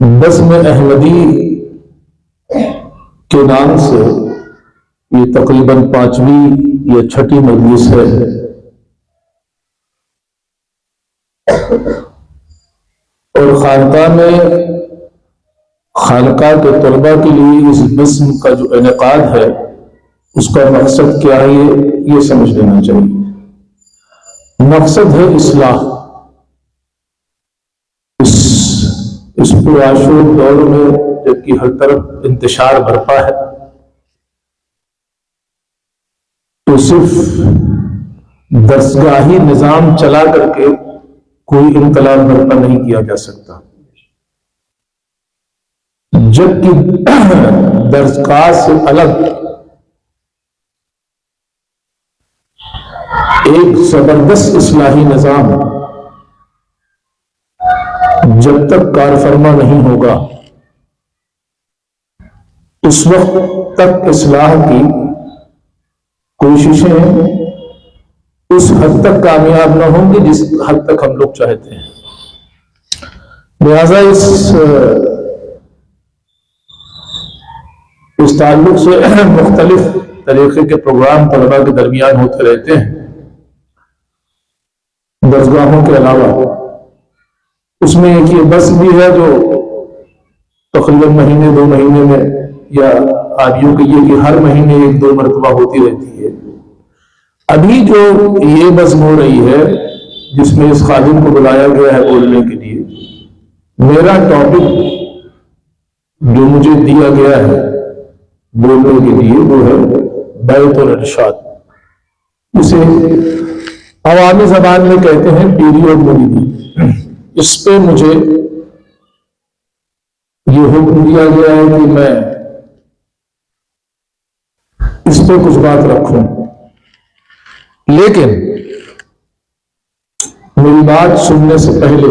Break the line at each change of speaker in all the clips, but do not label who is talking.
बज़्म अहमदी के नाम से ये तकरीबन 5वीं या 6ठी मजलिस है। और खानका के तलबा के लिए इस बज़्म का जो इनेकाद है उसका मकसद क्या है ये समझ लेना चाहिए। मकसद है इस्लाह। इस पुराशोर दौर में जबकि हर तरफ इंतशार बरपा है, तो सिर्फ दरसगाही निजाम चला करके कोई इनकलाब बरपा नहीं किया जा सकता। जबकि दरसगाह से अलग एक जबरदस्त इस्लाही निजाम जब तक कारफरमा नहीं होगा उस वक्त तक इस्लाह की कोशिशें उस हद तक कामयाब न होंगी जिस हद तक हम लोग चाहते हैं। लिहाजा इस ताल्लुक से मुख्तलिफ तरीके के प्रोग्राम तलबा के दरमियान होते रहते हैं दरसगाहों के अलावा। उसमें एक ये बस भी है जो तकरीबन महीने 2 महीने में, या आप यूं कहिए कि हर महीने 1-2 मरतबा होती रहती है। अभी जो ये बस हो रही है जिसमें इस खादिम को बुलाया गया है बोलने के लिए, मेरा टॉपिक जो मुझे दिया गया है बोलने के लिए वो है बैत और इरशाद। इसे अवामी ज़बान में कहते हैं पीरी और मुरीदी। इस पे मुझे ये हुक्म दिया गया है कि मैं इस पे कुछ बात रखूं, लेकिन मेरी बात सुनने से पहले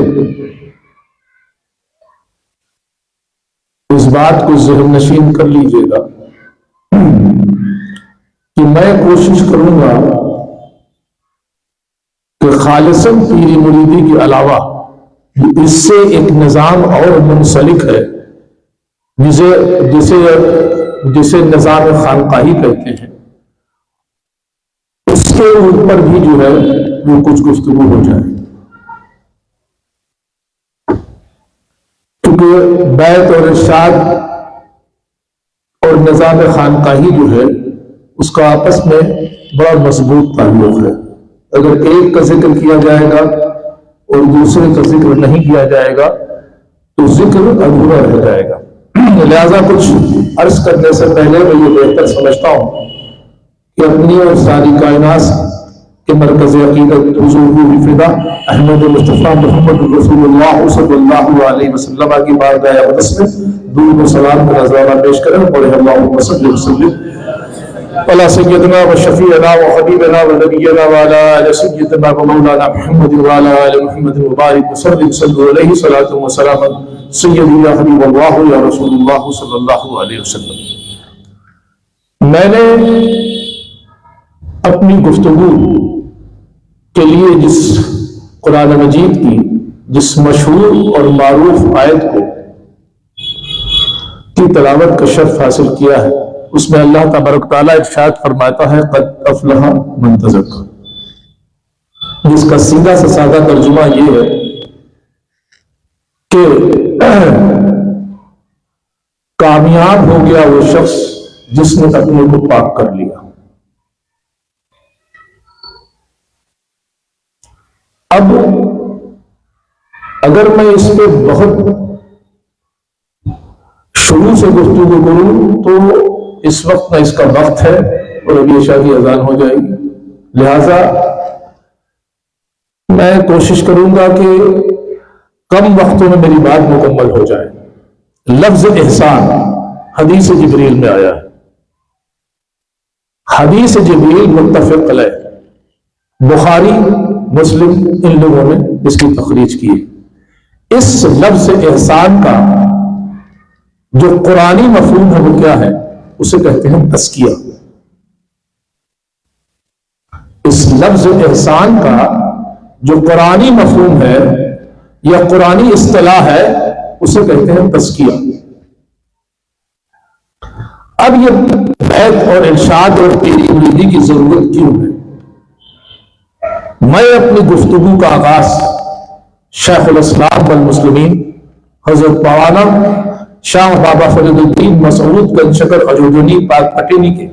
इस बात को ज़हन नशीन कर लीजिएगा कि मैं कोशिश करूंगा कि खालिसन पीरी मुरीदी के अलावा इससे एक निजाम और मुंसलिक है जिसे जिसे जिसे निजाम खानकाही कहते हैं, उसके ऊपर भी जो है वो कुछ गुफ्तगू हो जाए। क्योंकि बैत और इरशाद और निजाम खानकाही जो है उसका आपस में बड़ा मजबूत ताल्लुक है। अगर एक का जिक्र किया जाएगा और दूसरे का जिक्र नहीं किया जाएगा तो जिक्र अधूरा रह जाएगा। लिहाजा कुछ अर्ज करने से पहले मैं ये बेहतर समझता हूं कि अपनी और सारी कायनात के मरकज़ अक़ीदत हुज़ूर फिदा अहमद मुस्तफ़ा मुहम्मद रसूलुल्लाह सल्लल्लाहु अलैहि वसल्लम की बारगाह अक़दस में दूर व सलाम का नज़राना पेश करें। पढ़े अल्लाहुम्मा सल्लि व सल्लिम अला सय्यदना व शफ़ीअना व हबीबना व नबियना व अला आलि सय्यदना व मौलाना मुहम्मद व अला आलि मुहम्मद व बारिक वसल्लिम सल्लु अलैहि सलातु व सलाम सय्यदी या हबीबल्लाह या रसूलुल्लाह सल्लल्लाहु अलैहि वसल्लम। मैंने अपनी गुफ्तगू के लिए जिस कुरान मजीद की जिस मशहूर और मारूफ आयत की तलावत का शर्फ हासिल किया है, उसमें अल्लाह तबारक तआला इरशाद फरमाता है क़द अफ़लहा मन तज़क्का, जिसका सीधा से सादा तर्जुमा ये है कि कामयाब हो गया वो शख्स जिसने अपने को पाक कर लिया। अब अगर मैं इस पे बहुत शुरू से गुफ्तगू करूं तो इस वक्त में इसका वक्त है और अभी इशा की अजान हो जाएगी। लिहाजा मैं कोशिश करूंगा कि कम वक्तों में मेरी बात मुकम्मल हो जाए। लफ्ज एहसान हदीस जिब्रील में आया है। हदीस जिब्रील मुत्तफ़क़ अलैह, बुखारी मुस्लिम इन लोगों ने इसकी तखरीज की है। इस लफ्ज एहसान का जो कुरानी मफ़हूम है वो क्या है, उसे कहते हैं तज़किया। इस लफ्ज एहसान का जो कुरानी मफ़हूम है या कुरानी इस्तिलाह है उसे कहते हैं तज़किया। अब ये बैत और इरशाद और पीरी मुरीदी की जरूरत क्यों है? मैं अपनी गुफ्तगू का आगाज शेखुल इस्लाम वल मुस्लिमीन हजरत मौलाना शाह बाबा फरीदुद्दीन मसऊद गंजशकर अजोजनी पाक पटेनी के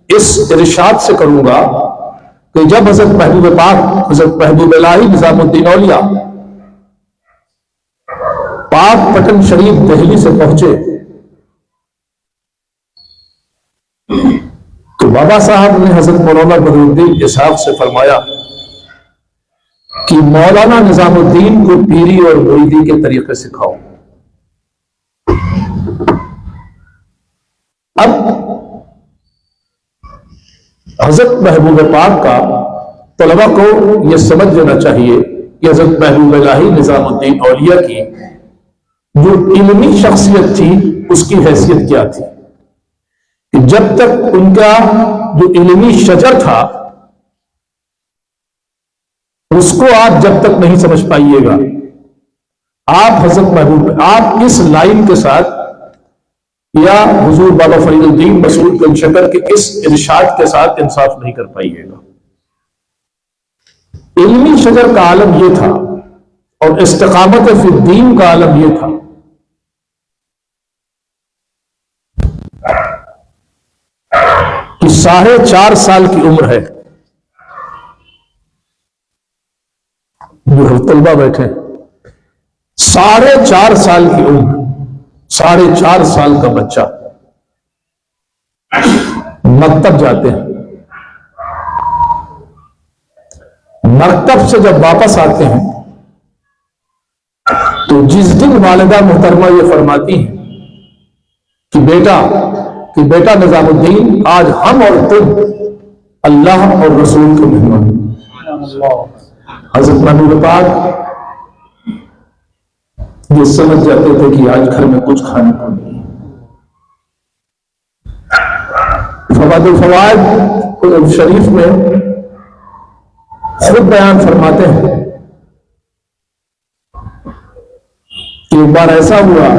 इस इरशाद से करूंगा कि जब हजरत महबूब पाक हजरत महबूब इलाही निजामुद्दीन औलिया पाक पटन शरीफ दिल्ली से पहुंचे तो बाबा साहब ने हजरत मौलाना बदरुद्दीन इसहाक से फरमाया कि मौलाना निजामुद्दीन को पीरी और मुरीदी के तरीके सिखाओ। अब हजरत महबूब पाक का तलबा को यह समझ लेना चाहिए कि हजरत महबूब इलाही निजामुद्दीन औलिया की जो इल्मी शख्सियत थी उसकी हैसियत क्या थी कि जब तक उनका जो इल्मी शजर था उसको आप जब तक नहीं समझ पाइएगा, आप हजरत महबूब आप इस लाइन के साथ या हुजूर बाबा फरीदुद्दीन मसऊद गंजशकर के इस इरशाद के साथ इंसाफ नहीं कर पाइएगा। इल्मी शजर का आलम यह था और इस्तिकामत फी दीन का आलम यह था कि 4.5 साल की उम्र है, जो तलबा बैठे 4.5 साल की उम्र, 4.5 साल का बच्चा मकतब जाते हैं। मकतब से जब वापस आते हैं तो जिस दिन वालिदा मोहतरमा ये फरमाती हैं कि बेटा निजामुद्दीन आज हम और तुम अल्लाह और रसूल के मेहमान। हजरत महबूब पाक ये समझ जाते थे कि आज घर में कुछ खाने को नहीं है। फवाइदुल फवाइद शरीफ में खुद बयान फरमाते हैं कि एक बार ऐसा हुआ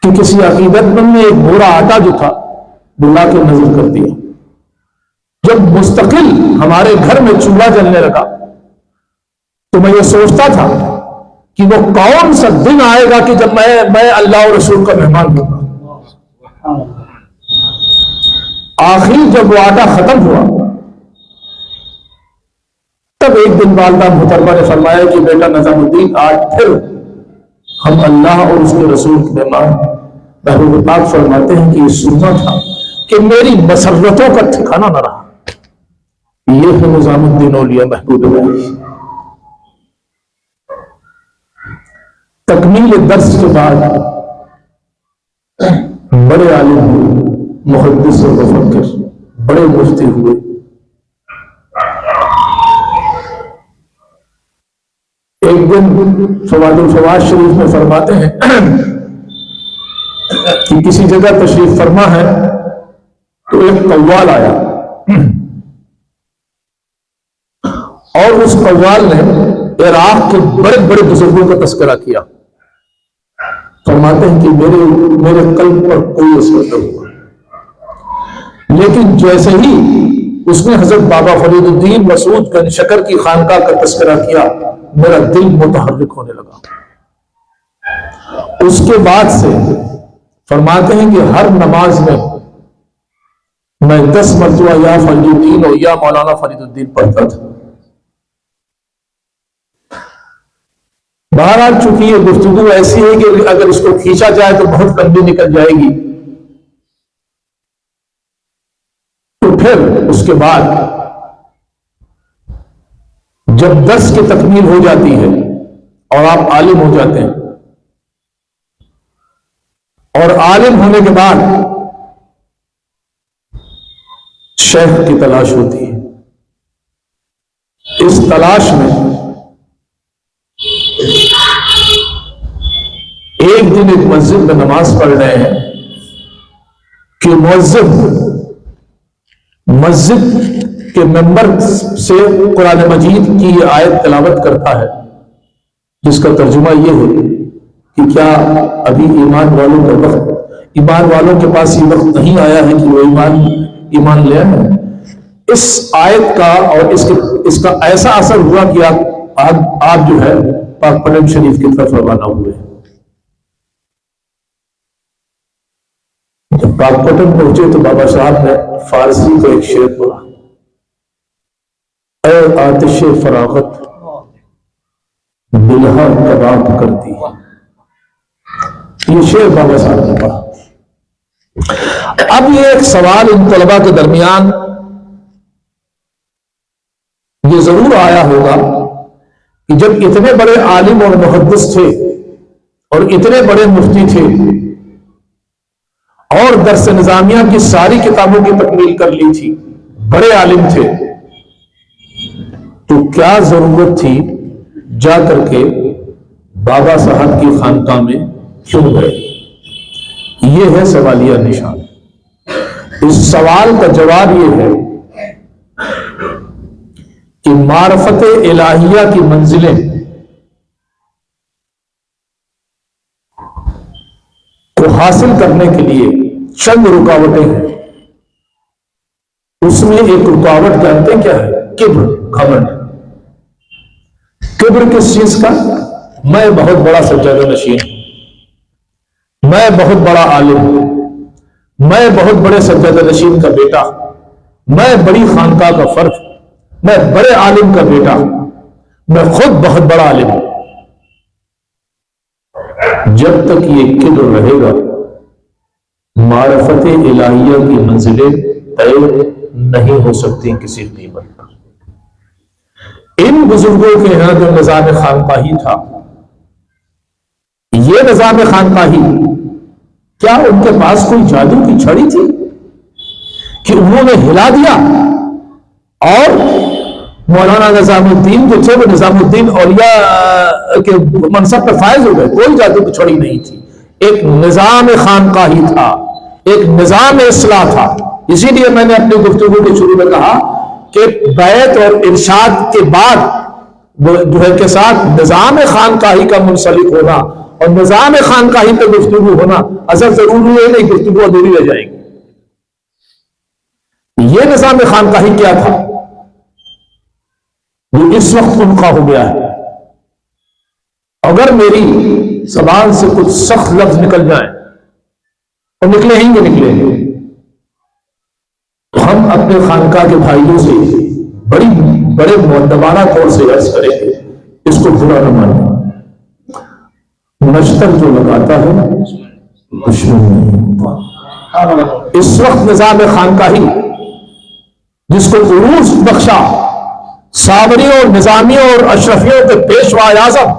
कि किसी अकीदतमंद ने एक बोरा आटा जो था बुला के नजर कर दिया। जब मुस्तकिल हमारे घर में चूल्हा जलने लगा तो मैं ये सोचता था कि वो कौन सा दिन आएगा कि जब मैं अल्लाह और रसूल का मेहमान होगा। आखिर जब वो आटा खत्म हुआ तब एक दिन वालिदा मोहतरमा ने फरमाया कि बेटा निजामुद्दीन आज फिर हम अल्लाह और उसके रसूल के मेहमान। महबूब पाक फरमाते हैं कि ये सुनना था कि मेरी मसरतों का ठिकाना न रहा। ये है निजामुद्दीन औलिया महबूब इलाही। तकमील दर्स के बाद बड़े आलिम हुए, मुहद्दिस और मुफक्किर, बड़े मुफ्ती हुए। एक दिन फवाइदुल फवाइद शरीफ में फरमाते हैं कि किसी जगह तशरीफ फरमा है तो एक कव्वाल आया और उस कव्वाल ने इराक के बड़े बड़े बुजुर्गों का तस्करा किया। फरमाते हैं कि मेरे कल्ब पर कोई असर नहीं हुआ, लेकिन जैसे ही उसने हजरत बाबा फरीदुद्दीन मसऊद गंजशकर की खानका का तस्करा किया मेरा दिल मुतहर्रिक होने लगा। उसके बाद से फरमाते हैं कि हर नमाज में मैं 10 मरतबा या फरीदुद्दीन और या मौलाना फरीदुद्दीन पढ़ता था। बहरहाल चूंकि ये गुफ्तगू ऐसी है कि अगर इसको खींचा जाए तो बहुत लंबी निकल जाएगी, तो फिर उसके बाद जब 10 की तकमील हो जाती है और आप आलिम हो जाते हैं और आलिम होने के बाद शेख की तलाश होती है। इस तलाश में एक दिन एक मस्जिद में नमाज पढ़ रहे हैं कि मस्जिद के मेंबर से कुरान मजीद की ये आयत तिलावत करता है जिसका तर्जुमा यह है कि क्या अभी ईमान वालों का वक्त, ईमान वालों के पास ये वक्त नहीं आया है कि वो ईमान ले आए। इस आयत का और इसका ऐसा असर हुआ कि आप जो है पाक पटन शरीफ की तरफ रवाना हुए। जब पाक पटन पहुंचे तो बाबा साहब ने फारसी को एक शेर पढ़ा, ऐ आतिश फरागत बिलहा कबाब कर दी। ये शेर बाबा साहब ने पढ़ा। अब ये एक सवाल इन तलबा के दरमियान ये जरूर आया होगा कि जब इतने बड़े आलिम और मुहद्दिस थे और इतने बड़े मुफ्ती थे और दर्स निजामिया की सारी किताबों की तकमील कर ली थी, बड़े आलिम थे, तो क्या जरूरत थी जा करके बाबा साहब की खानकाह में क्यों गए? यह है सवालिया निशान। इस सवाल का जवाब यह है कि मारफत इलाहिया की मंजिलें को हासिल करने के लिए चंद रुकावटें हैं। उसमें एक रुकावट जानते हैं क्या है? किब्र, घमंड। किब्र किस चीज का? मैं बहुत बड़ा सज्जाद नशीन हूं, मैं बहुत बड़ा आलिम हूं, मैं बहुत बड़े सज्जाद नशीन का बेटा, मैं बड़ी खानकाह का फर्द, मैं बड़े आलिम का बेटा, मैं खुद बहुत बड़ा आलिम हूं। जब तक ये किब्र रहेगा मारफत इलाहिया की मंजिलें तय नहीं हो सकती किसी कीमत पर। इन बुजुर्गों के यहां जो निजाम खानकाही था, ये निजाम खानकाही, क्या उनके पास कोई जादू की छड़ी थी कि उन्होंने हिला दिया और मौलाना निजामुद्दीन जो थे वो निजामुद्दीन औलिया के मनसब पर फायज हो गए? कोई जादू की छड़ी नहीं थी। एक निजाम खानकाही था, एक निजाम इस्लाह था। इसीलिए मैंने अपनी गुफ्तगू के शुरू में कहा कि बैत और इरशाद के बाद जो है के साथ निजाम खानकाही का मुंसलिक होना और निजाम खानकाही पर गुफ्तगू होना असल जरूरी है, नहीं गुफ्तगू अधूरी रह जाएगी। ये निजाम खानकाही क्या था जो इस वक्त उनका हो गया है? अगर मेरी जबान से कुछ सख्त लफ्ज निकल जाए और निकलेंगे तो हम अपने खानका के भाइयों से बड़े मुअद्दबाना तौर से अर्ज करेंगे, इसको बुरा न माने। नश्तर जो लगाता है दुश्मन नहीं होता। इस वक्त निजाम खानकाही जिसको उरूज बख्शा सावरियों और निजामियों और अशरफियों के पेशवा आज़म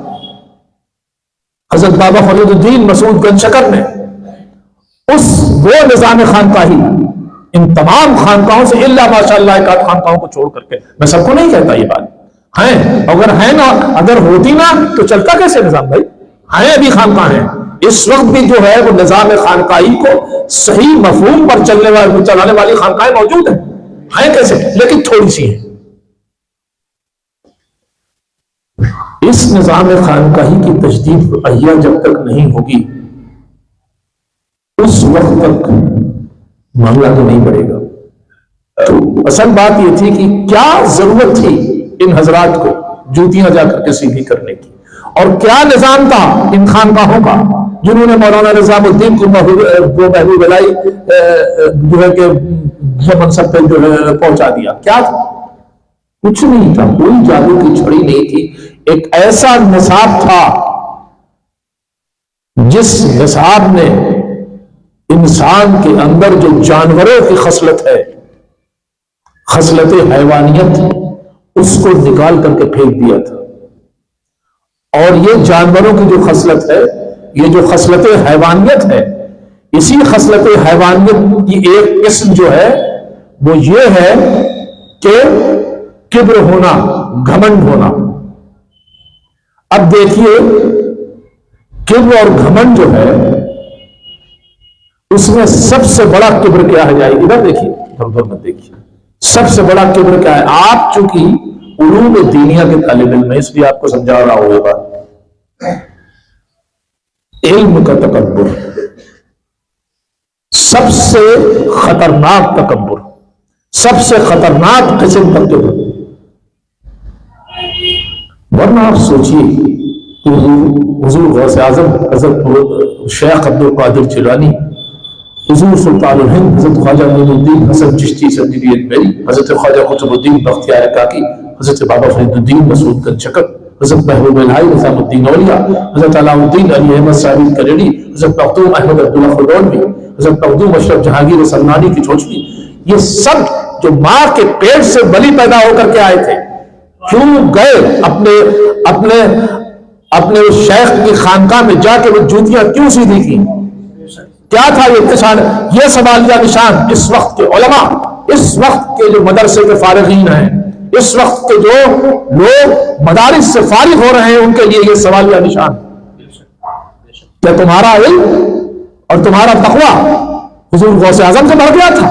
हजरत बाबा फरीदुद्दीन मसूद गंजशकर ने, वो निजाम खानकाही इन तमाम खानकाहों से इल्ला माशाअल्लाह एक आध खानकाहों को छोड़ करके, मैं सबको नहीं कहता ये बात है, अगर है ना, अगर होती ना तो चलता कैसे निजाम भाई? है अभी खानकाह है, इस वक्त भी जो है वो निजाम खानकाही को सही मफहूम पर चलाने वाली खानकाहें मौजूद है कैसे, लेकिन थोड़ी सी है। इस निजाम खानकाही की तजदीद अहिया जब तक नहीं होगी उस वक्त तक मामला तो नहीं बढ़ेगा। तो असल बात यह थी कि क्या जरूरत थी इन हजरात को जूतियां जाकर के सीधी करने की, और क्या निजाम था इन खानकाहों का जिन्होंने मौलाना निजामुद्दीन को महबूब अलाई जो है के मनसब पे जो है पहुंचा दिया। क्या था? कुछ नहीं था, कोई जादू की छड़ी नहीं थी। एक ऐसा निसाब था जिस निसाब ने इंसान के अंदर जो जानवरों की खसलत है, खसलत हैवानियत, उसको निकाल करके फेंक दिया था। और ये जानवरों की जो खसलत है, ये जो खसलत हैवानियत है, इसी खसलत हैवानियत की एक किस्म जो है वो ये है कि किब्र होना, घमंड होना। अब देखिए किब्र और घमंड जो है उसमें सबसे बड़ा किब्र क्या है? जाए इधर देखिए, इधर मत देखिए। सबसे बड़ा किब्र क्या है? आप चूंकि उलूम दीनिया के तालिब इल्म में, इसलिए आपको समझा रहा हूं ये बात। इल्म का तकब्बुर सबसे खतरनाक तकब्बुर, सबसे खतरनाक किस्म तकब्बुर। वरना आप सोचिए कि हुजूर गौसे आजम हजरत शेख अब्दुल कादिर जिलानी, हुजूर सुल्तानुल हिंद हजरत ख्वाजा मोइनुद्दीन हसन चिश्ती सदरी अजमेरी, हजरत ख्वाजा कुतुबुद्दीन बख्तियार काकी, हजरत बाबा फरीदुद्दीन मसूद गंजशकर, हजरत महबूब इलाही निजामुद्दीन औलिया, हजरत अलाउद्दीन अली अहमद साबिर करेड़ी, हजरत मखदूम अहमद अब्दुल्ला खुदौलवी, हजरत मखदूम अशरफ जहांगीर सन्नानी की चोचली, ये सब जो मां के पेट से बली पैदा होकर के आए थे, क्यों गए अपने अपने अपने उस शेख की खानकाह में जाके वो जूतियां क्यों सीधी की? क्या था ये किसान? ये सवालिया निशान इस वक्त के उलमा, इस वक्त के जो मदरसे के फारिगीन हैं, इस वक्त के जो लोग मदारिस से फारिग हो रहे हैं, उनके लिए ये सवालिया निशान। क्या तुम्हारा इल्म और तुम्हारा तकवा हुजूर गौसे आजम से बढ़ गया था?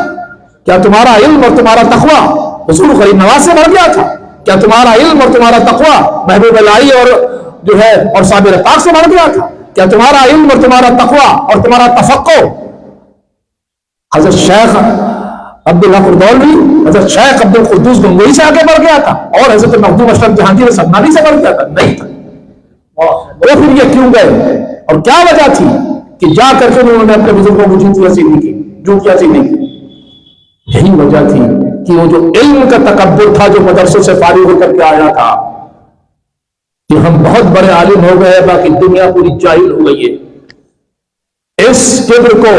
क्या तुम्हारा इल्म और तुम्हारा तकवा हुजूर गरीब नवाज से बढ़ गया था? क्या तुम्हारा इल्म और तुम्हारा तकवा महबूब इलाही और जो है और साबिर ताक से बढ़ गया था? क्या तुम्हारा इल्म और तुम्हारा तकवा और तुम्हारा तफक्को हजरत शेख अब्दुल्ला खुदौलवी, हजरत शेख अब्दुल कुद्दूस गंगोई से आगे बढ़ गया था और हजरत मखदूम अशरफ जहांगीर सन्नानी से बढ़ गया था? नहीं था। वो फिर ये क्यों गए और क्या वजह थी कि जा करके उन्होंने अपने बुजुर्गों को जूतियां सीखी की, जूतियां सीखी की? यही वजह थी कि वो जो इल्म का तकब्बुर था, जो मदरसों से फारिग होकर के आया था, कि हम बहुत बड़े आलिम हो गए, बाकी दुनिया पूरी जाहिल हो गई है। इस किब्र को,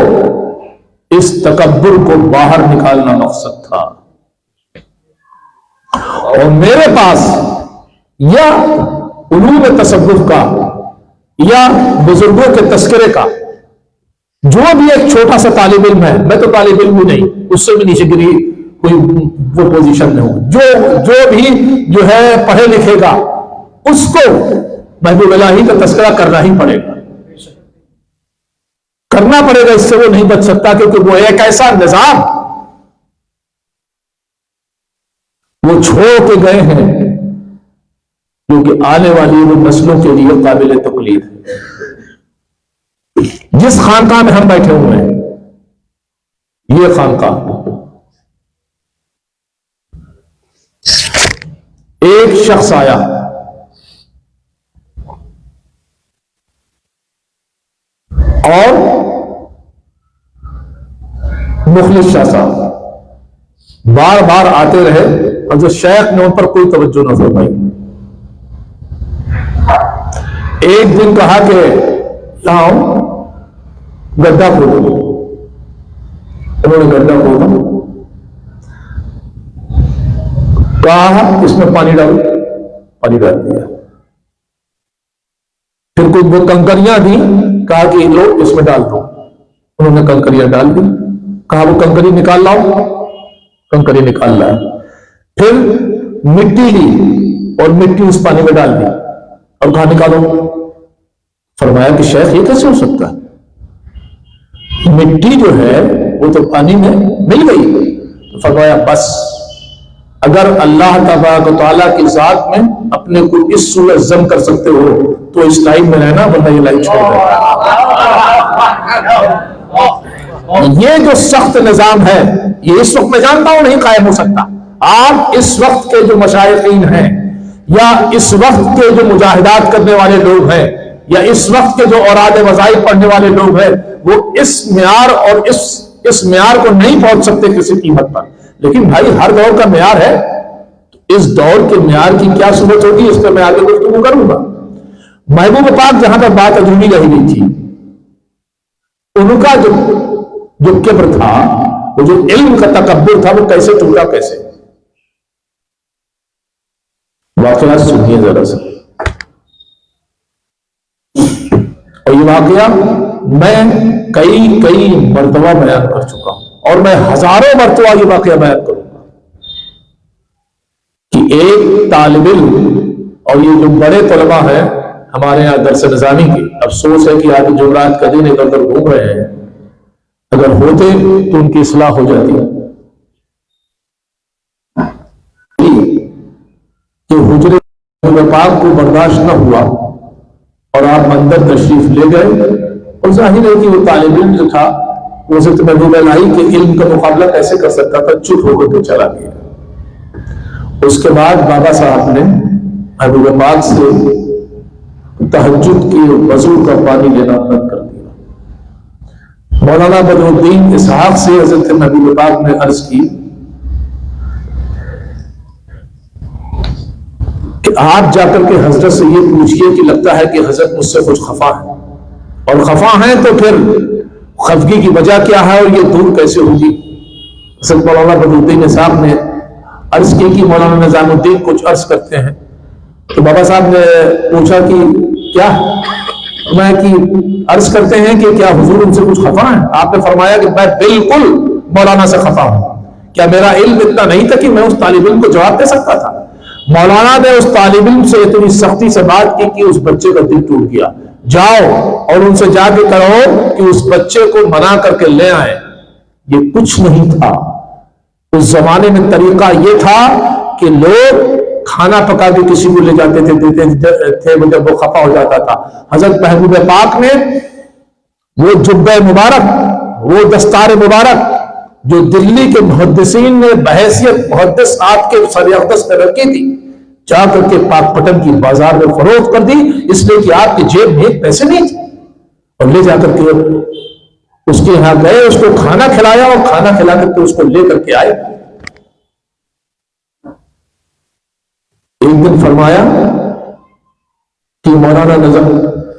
इस तकब्बुर को बाहर निकालना मकसद था। और मेरे पास या उलूम तसव्वुफ का या बुजुर्गों के तस्करे का जो भी एक छोटा सा तालिब इल्म है, मैं तो तालिब इल्म ही नहीं, उससे भी नीचे गिरी कोई वो पोजीशन में हो, जो भी जो है पढ़े लिखेगा, उसको महबूब इलाही का तस्करा करना ही पड़ेगा, करना पड़ेगा। इससे वो नहीं बच सकता, क्योंकि वो एक ऐसा निजाम वो छोड़ के गए हैं जो कि आने वाली वो नस्लों के लिए काबिल तकलीफ है। जिस खानकाह में हम बैठे हुए हैं, ये खानकाह, एक शख्स आया और मुखलिस शाह साहब बार बार आते रहे और जो शेख ने उन पर कोई तवज्जो न फरमाई। एक दिन कहा कि लाओ गड्ढा खोदो, उन्होंने गड्ढा खोदा, कहा इसमें पानी डालो, पानी डाल दिया। फिर कुछ वो कंकरियां दी, कहा कि लो इसमें डाल दो, उन्होंने कंकरियां डाल दी, कहा वो कंकरी निकाल लाओ, कंकरी निकाल लाया। फिर मिट्टी ली और मिट्टी उस पानी में डाल दी और कहा निकालो। फरमाया कि शेख ये कैसे हो सकता है? मिट्टी जो है वो तो पानी में मिल गई। तो फरमाया बस अगर अल्लाह तबारक व तआला की जात में अपने को इस सूरत जम कर सकते हो तो इस लाइन में रहना, वरना ये लाइन छोड़ देना। ये जो सख्त निजाम है, ये इस वक्त मैं जानता हूं नहीं कायम हो सकता। आप इस वक्त के जो मशाइखीन हैं या इस वक्त के जो मुजाहिदात करने वाले लोग हैं या इस वक्त के जो औराद वज़ाइफ पढ़ने वाले लोग हैं, वो इस म्यार और इस म्यार को नहीं पहुंच सकते किसी कीमत पर। लेकिन भाई हर दौर का म्यार है, तो इस दौर के म्यार की क्या सूरत होगी, इस पर मैं आगे गुफ्तगू करूंगा। महबूब पाक जहां तक बात अधूरी रह गई थी, उनका जो किब्र था, वो जो इल्म का तकब्बुर था, वो कैसे टूटा, कैसे? वाकया सुनिए जरा सा। और ये वाकया मैं कई मर्तबा बयान कर चुका हूं और मैं हजारों मर्तबा ये वाकया बयान करूंगा कि एक तालिब इल्म और ये जो बड़े तलबा हैं हमारे यहाँ दरस निजामी के, अफसोस है कि आज जुमरात का दिन इधर उधर घूम रहे हैं, अगर होते तो उनकी इस्लाह हो जाती। कि हुजरे पाक को बर्दाश्त न हुआ और आप अंदर तशरीफ ले गए, और जाहिर है कि वो तालिब इल्म जो था वो हज़रत महबूब इलाही के इल्म का मुकाबला कैसे कर सकता था, चुप होकर के चला गया। उसके बाद बाबा साहब ने महबूब पाक से तहज्जुद की वजू का पानी लेना बंद कर दिया। मौलाना बदरुद्दीन इसहाक से हज़रत महबूब पाक ने अर्ज की कि आप जाकर के हजरत से ये पूछिए कि लगता है कि हजरत मुझसे कुछ खफा है, और खफा है तो फिर खफगी की वजह क्या है और ये दूर कैसे होगी। हज़रत मौलाना बदरुद्दीन साहब ने अर्ज की कि मौलाना निजामुद्दीन कुछ अर्ज करते हैं। तो बाबा साहब ने पूछा कि क्या मैं कि अर्ज करते हैं कि क्या हुजूर उनसे कुछ खफा है। आपने फरमाया कि मैं बिल्कुल मौलाना से खफा हूं। क्या मेरा इल्म इतना नहीं था कि मैं उस तालिब इल्म को जवाब दे सकता था। मौलाना ने उस तालिब इल्म से इतनी सख्ती से बात की कि उस बच्चे का दिल टूट गया। जाओ और उनसे जाके कहो कि उस बच्चे को मना करके ले आए। ये कुछ नहीं था। उस जमाने में तरीका ये था कि लोग खाना पका के किसी को ले जाते थे, देते थे, जब वो खफा हो जाता था। हजरत महबूब पाक ने वो जुब्बे मुबारक, वो दस्तार मुबारक जो दिल्ली के मुहद्दिसीन ने बहैसियत मुहद्दिस आपके सर-ए-अक़दस में रखी थी, जाकर के पाकपटन की बाजार में फरोख्त कर दी, इसलिए कि आपकी जेब में पैसे नहीं थे। और ले जाकर के उसके यहां गए, उसको खाना खिलाया और खाना खिला करके उसको लेकर के आए। एक दिन फरमाया कि मौलाना निजाम,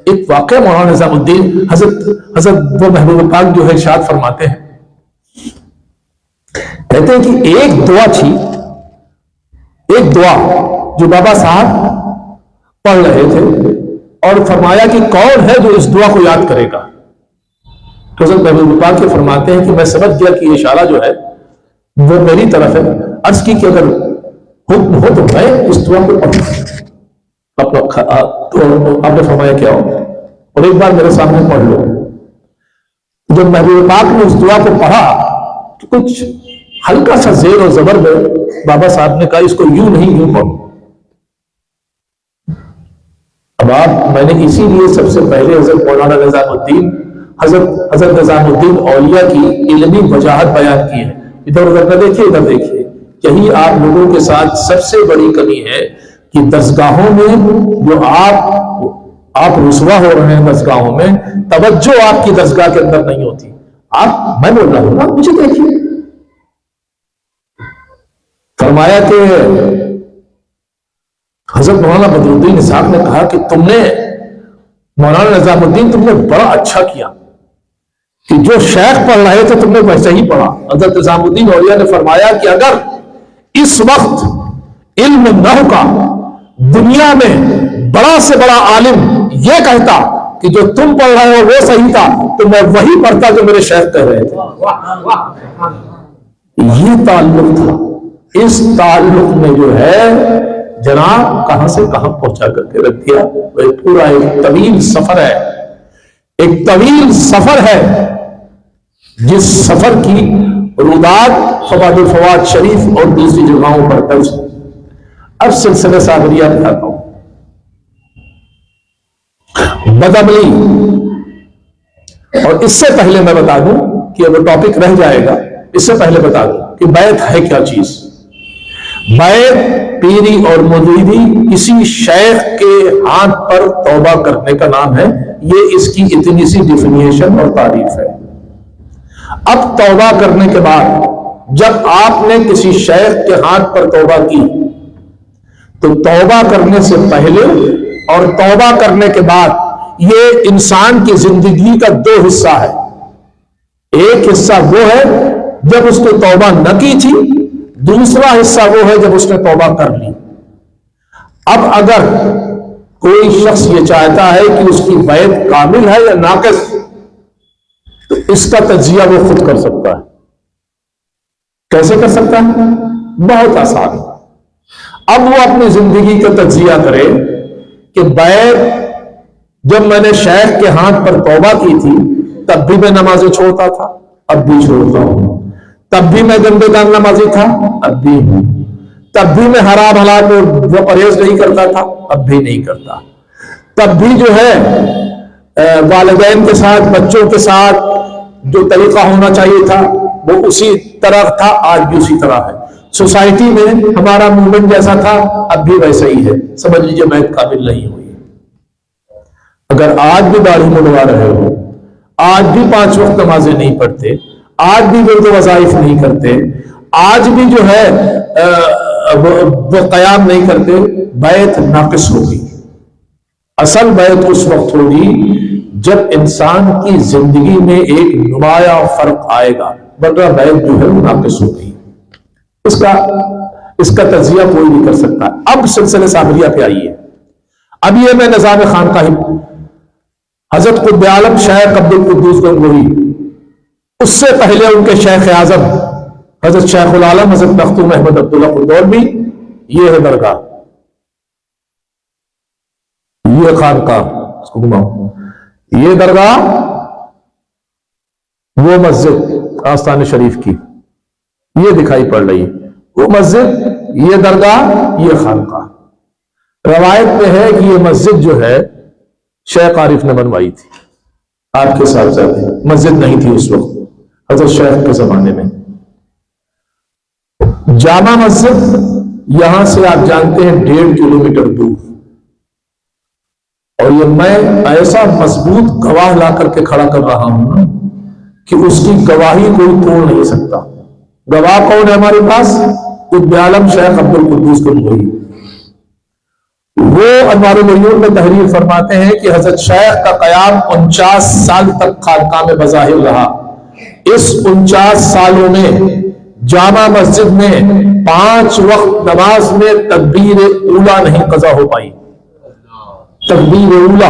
एक वाकया मौलाना निजामुद्दीन हजरत वो महबूब पाक जो है इरशाद फरमाते हैं, कहते हैं कि एक दुआ थी, एक दुआ जो बाबा साहब पढ़ रहे थे, और फरमाया कि कौन है जो इस दुआ को याद करेगा। तो हज़रत महबूब पाक के फरमाते हैं कि मैं समझ गया कि ये इशारा जो है वो मेरी तरफ है। अर्ज की कि अगर हुक्म हो तो मैं इस दुआ को पढ़ूं। तो आपने फरमाया क्या हो, और एक बार मेरे सामने पढ़ लो। जब महबूब पाक ने उस दुआ को पढ़ा तो कुछ हल्का सा जेर और जबर में बाबा साहब ने कहा इसको यूं नहीं यूं पढ़ो। अब मैंने इसीलिए सबसे पहले हजरत मौलाना निजामुद्दीन हजरत निजामुद्दीन औलिया की इल्मी वजाहत बयान की है। इधर उधर न देखिए, इधर देखिए। यही आप लोगों के साथ सबसे बड़ी कमी है कि दरसगाहों में जो आप रुसवा हो रहे हैं, दरसगाहों में तवज्जो आपकी दरसगाह के अंदर नहीं होती। मैं बोल रहा हूं ना, मुझे देखिए। फरमाया कि हजरत मौलाना बदरुद्दीन साहब ने कहा कि तुमने मौलाना निजामुद्दीन तुमने बड़ा अच्छा किया कि जो शेख पढ़ रहे थे तुमने वैसे ही पढ़ा। हजरत निजामुद्दीन औलिया ने फरमाया कि अगर इस वक्त इल्म न होगा, दुनिया में बड़ा से बड़ा आलिम यह कहता कि जो तुम पढ़ रहे हो वो सही था, तो मैं वही पढ़ता जो मेरे शेख कह रहे थे। ये ताल्लुक था। इस ताल्लुक में जो है जनाब कहां से कहां पहुंचा करके रख दिया। वह पूरा एक तवील सफर है, एक तवील सफर है, जिस सफर की रुदात फवादुल फवाद शरीफ और दूसरी जगहों पर दर्ज। अब सिलसिले साबरिया बताता हूं। बदअमली, और इससे पहले मैं बता दूं कि वो टॉपिक रह जाएगा, इससे पहले बता दूं कि बैत है क्या चीज। बैत, पीरी और मुरीदी किसी शेख के हाथ पर तौबा करने का नाम है। ये इसकी इतनी सी डिफिनेशन और तारीफ है। अब तौबा करने के बाद जब आपने किसी शेख के हाथ पर तौबा की, तो तौबा करने से पहले और तौबा करने के बाद ये इंसान की जिंदगी का दो हिस्सा है। एक हिस्सा वो है जब उसने तौबा न की थी, दूसरा हिस्सा वो है जब उसने तौबा कर ली। अब अगर कोई शख्स ये चाहता है कि उसकी बैत कामिल है या नाकिस, तो इसका तज्जिया वो खुद कर सकता है। कैसे कर सकता है? बहुत आसान। अब वो अपनी जिंदगी का तज्जिया करे कि बैत जब मैंने शेख के हाथ पर तौबा की थी तब भी मैं नमाजें छोड़ता था, अब भी छोड़ता हूं। तब भी मैं गंदे दान नमाजी था, अब भी हूं। तब भी मैं हराम हलाल में वो परहेज नहीं करता था, अब भी नहीं करता। तब भी जो है वालिदैन के साथ, बच्चों के साथ जो तरीका होना चाहिए था वो उसी तरह था, आज भी उसी तरह है। सोसाइटी में हमारा मूवमेंट जैसा था अब भी वैसा ही है। समझ लीजिए बैत काबिल नहीं हुई। अगर आज भी दाढ़ी मुंडवा रहे हो, आज भी 5 वक्त नमाजें नहीं पढ़ते, आज भी विर्द वज़ाइफ नहीं करते, आज भी जो है वो क़याम नहीं करते, बैत नाक़िस होगी। असल बैत उस वक्त होगी जब इंसान की जिंदगी में एक नुमाया फर्क आएगा, वरना बैत जो है वो नाक़िस होगी। इसका तज्जिया कोई नहीं कर सकता। अब सिलसिले साबरिया पे आइए। अब ये मैं निज़ाम खानकाही हजरत कुतुब आलम शेख अब्दुल कुद्दूस गंगोही, उससे पहले उनके शेख आजम हजरत शेखुल आलम हजरत मखदूम अहमद अब्दुल्ला कुर्दौलवी, ये है दरगाह, ये खानकाह, इसको घुमाओ, ये दरगाह, वो मस्जिद आस्तान शरीफ की ये दिखाई पड़ रही है, वो मस्जिद, ये दरगाह, ये खानकाह। रवायत में है कि ये मस्जिद जो है शेख आरिफ ने बनवाई थी, आपके साथ साथ मस्जिद नहीं थी उस वक्त हजरत शेख के जमाने में। जामा मस्जिद यहां से आप जानते हैं 1.5 किलोमीटर दूर, और ये मैं ऐसा मजबूत गवाह ला करके खड़ा कर रहा हूं कि उसकी गवाही कोई तोड़ नहीं सकता। गवाह कौन है हमारे पास? कुतुब आलम शेख अब्दुल कुद्दूस गंगोही। वो अनवारुल उयून में तहरीर फरमाते हैं कि हजरत शेख का कयाम 49 साल तक खानकाह में बज़ाहिर रहा। इस 49 सालों में जामा मस्जिद में 5 वक्त नमाज में तकबीर ऊला नहीं कज़ा हो पाई। तकबीर ऊला,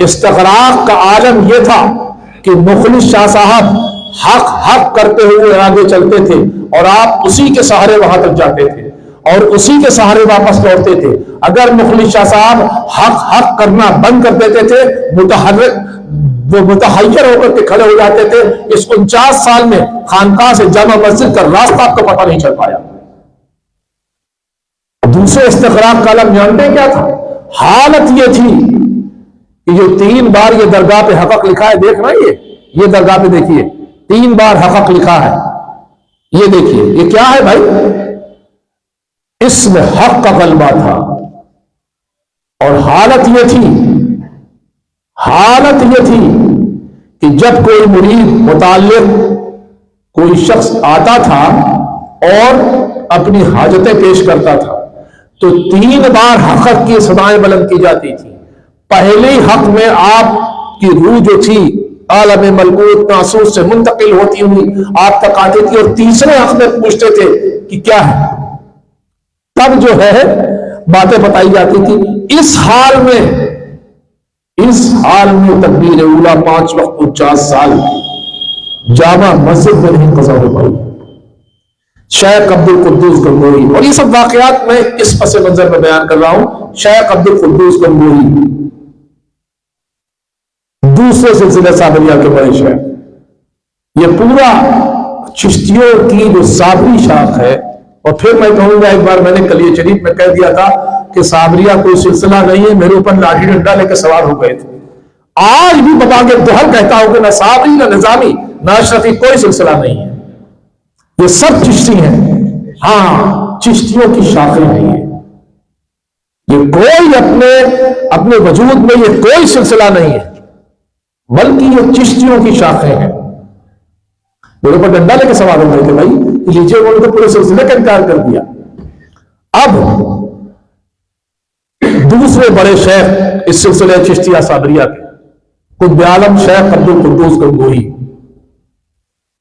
इस्तग़राक़ का आलम यह था कि मुखलिस शाह साहब हक हक करते हुए आगे चलते थे और आप उसी के सहारे वहां तक जाते थे और उसी के सहारे वापस लौटते थे। अगर मुखलिस शाह साहब हक हक करना बंद कर देते थे, वो मुतहय्यर होकर के खड़े हो जाते थे। इस 49 साल में खानकाह से जामा मस्जिद का रास्ता आपको पता नहीं चल पाया। दूसरे इस्तग़राक़ का आलम जानते हैं क्या था? हालत ये थी कि जो 3 बार ये दरगाह पे हक़ लिखा है, देख रहे हैं ये दरगाह पे देखिए 3 बार हक़ लिखा है, ये देखिए, ये क्या है भाई? इसमें हक का गलबा था। और हालत यह थी कि जब कोई मुरीद मुताल्लिक़ कोई शख्स आता था और अपनी हाजतें पेश करता था तो 3 बार हक की सदाएं बुलंद की जाती थी। पहले हक में आपकी रूह जो थी आलम मलकूत नासूस से मुंतकिल होती हुई आप तक आती थी, और तीसरे हक में पूछते थे कि क्या है, तब जो है बातें बताई जाती थी। इस हाल में तकबीर उला 5 वक्त 49 साल जामा मस्जिद में नहीं कज़ा हो पाई। शेख अब्दुल कुद्दूस गंगोही, और ये सब वाकयात मैं इस पस मंजर में बयान कर रहा हूं। शेख अब्दुल कुद्दूस गंगोही दूसरे सिलसिले साबरिया के बड़े शेख, ये पूरा चिश्तियों की जो साबरी शाख है। और फिर मैं कहूंगा, एक बार मैंने कलिए शरीफ में कह दिया था कि साबरिया कोई सिलसिला नहीं है, मेरे ऊपर लाठी डंडा लेकर सवार हो गए थे। आज भी बबागे दोहर कहता हूं कि ना साबरी, ना निजामी, ना अशरफी कोई सिलसिला नहीं है, ये सब चिश्ती हैं। हाँ, चिश्तियों की शाखें नहीं है, ये कोई अपने वजूद में ये कोई सिलसिला नहीं है, बल्कि ये चिश्तियों की शाखें हैं। मेरे ऊपर डंडा लेके सवाल हो गए थे भाई, लीजिए, उन्होंने तो पूरे सिलसिले का इनकार कर दिया। अब दूसरे बड़े शेख इस सिलसिले चिश्तिया साबरिया के कुतुब आलम शेख अब्दुल कुद्दूस गंगोही,